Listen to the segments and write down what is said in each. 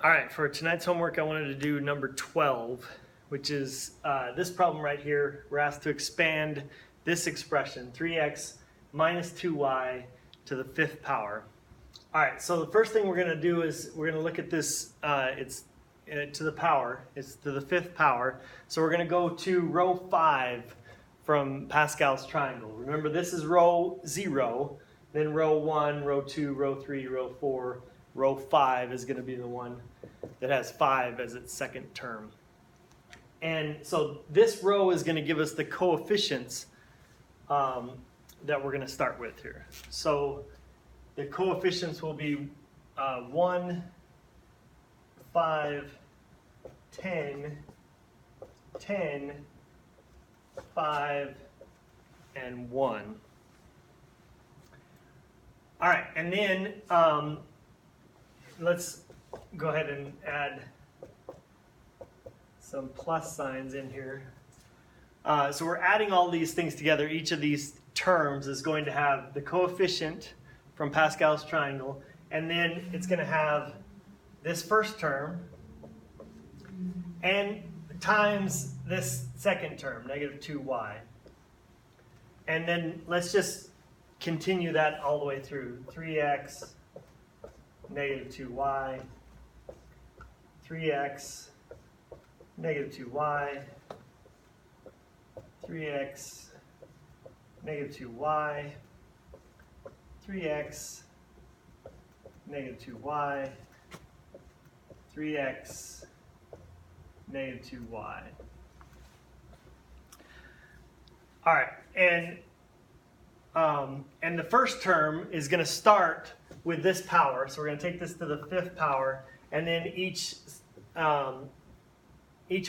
All right, for tonight's homework, I wanted to do number 12, which is this problem right here. We're asked to expand this expression, 3x minus 2y to the fifth power. All right, so the first thing we're going to do is we're going to look at this, it's to the power, it's to the fifth power. So we're going to go to row 5 from Pascal's triangle. Remember, this is row 0, then row 1, row 2, row 3, row 4, row 5 is going to be the one that has 5 as its second term. And so this row is going to give us the coefficients that we're going to start with here. So the coefficients will be 1, 5, 10, 10, 5, and 1. All right, and then let's go ahead and add some plus signs in here. So we're adding all these things together. Each of these terms is going to have the coefficient from Pascal's triangle, and then it's going to have this first term and times this second term, negative 2y. And then let's just continue that all the way through. 3x, negative 2y, 3x, negative 2y, 3x, negative 2y, 3x, negative 2y, 3x, negative 2y. All right, and the first term is going to start with this power. So we're going to take this to the fifth power, and then each of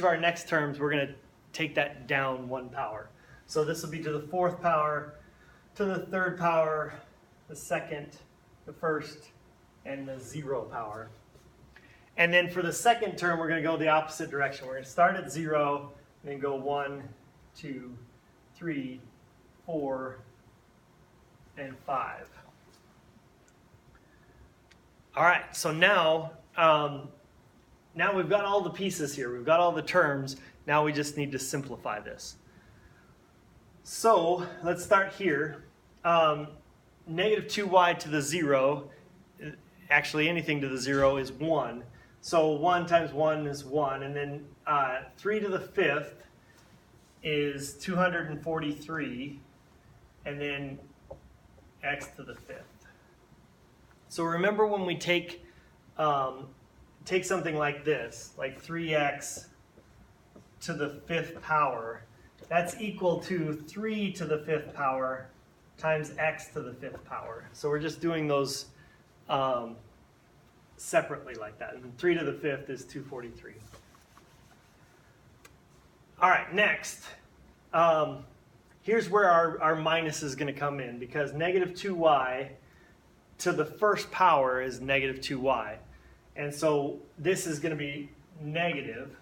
our next terms, we're going to take that down one power. So this will be to the fourth power, to the third power, the second, the first, and the 0 power. And then for the second term, we're going to go the opposite direction. We're going to start at 0, and then go 1, 2, 3, 4, and 5. All right, so now we've got all the pieces here. We've got all the terms. Now we just need to simplify this. So let's start here. Negative 2y to the 0, actually anything to the 0 is 1. So 1 times 1 is 1. And then 3 to the 5th is 243. And then x to the 5th. So remember when we take something like this, like 3x to the 5th power, that's equal to 3 to the 5th power times x to the 5th power. So we're just doing those separately like that. And 3 to the 5th is 243. All right, next. Here's where our minus is going to come in, because negative 2y to the first power is negative 2y. And so this is going to be negative.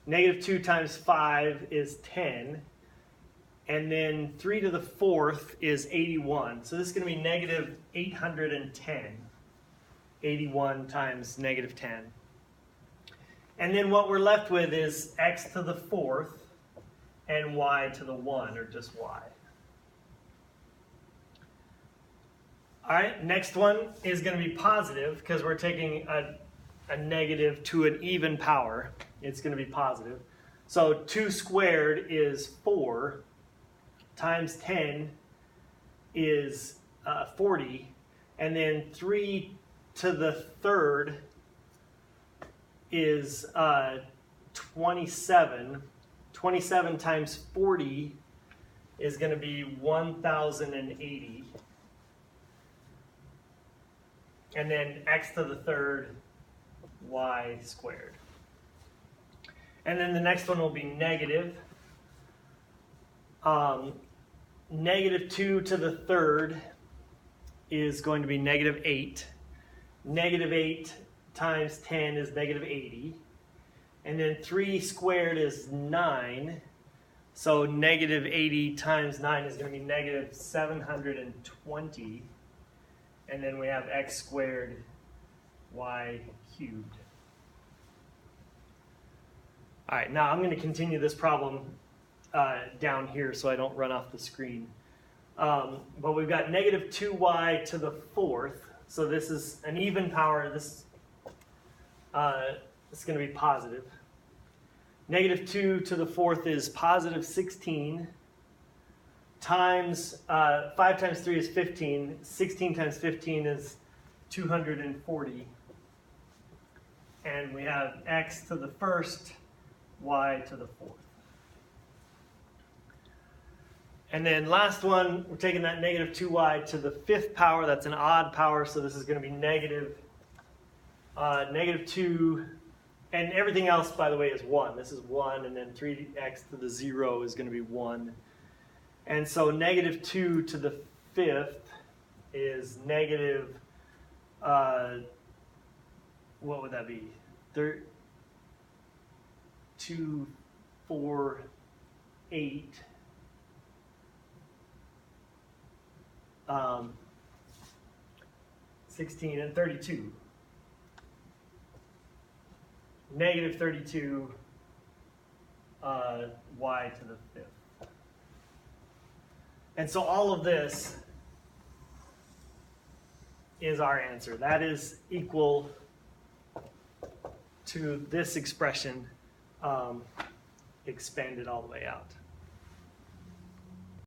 Negative 2 times 5 is 10. And then 3 to the 4th is 81. So this is going to be negative 810. 81 times negative 10. And then what we're left with is x to the 4th and y to the 1, or just y. All right, next one is going to be positive, because we're taking a negative to an even power. It's going to be positive. So 2 squared is 4, times 10 is 40, and then 3 to the 3rd is 27. 27 times 40 is going to be 1,080. And then x to the 3rd, y squared. And then the next one will be negative. Negative 2 to the 3rd is going to be negative 8. Negative 8 times 10 is negative 80. And then 3 squared is 9. So negative 80 times 9 is going to be negative 720. And then we have x squared y cubed. All right, now I'm going to continue this problem down here so I don't run off the screen. But we've got negative 2y to the fourth. So this is an even power. This is going to be positive. Negative 2 to the fourth is positive 16 times 5 times 3 is 15. 16 times 15 is 240. And we have x to the first, y to the fourth. And then last one, we're taking that negative 2y to the fifth power. That's an odd power, so this is going to be negative 2. And everything else, by the way, is 1. This is 1, and then 3x to the 0 is going to be 1. And so negative 2 to the fifth is negative, what would that be? 2, 4, 8. 16 and 32. Negative 32 y to the fifth. And so all of this is our answer. That is equal to this expression expanded all the way out.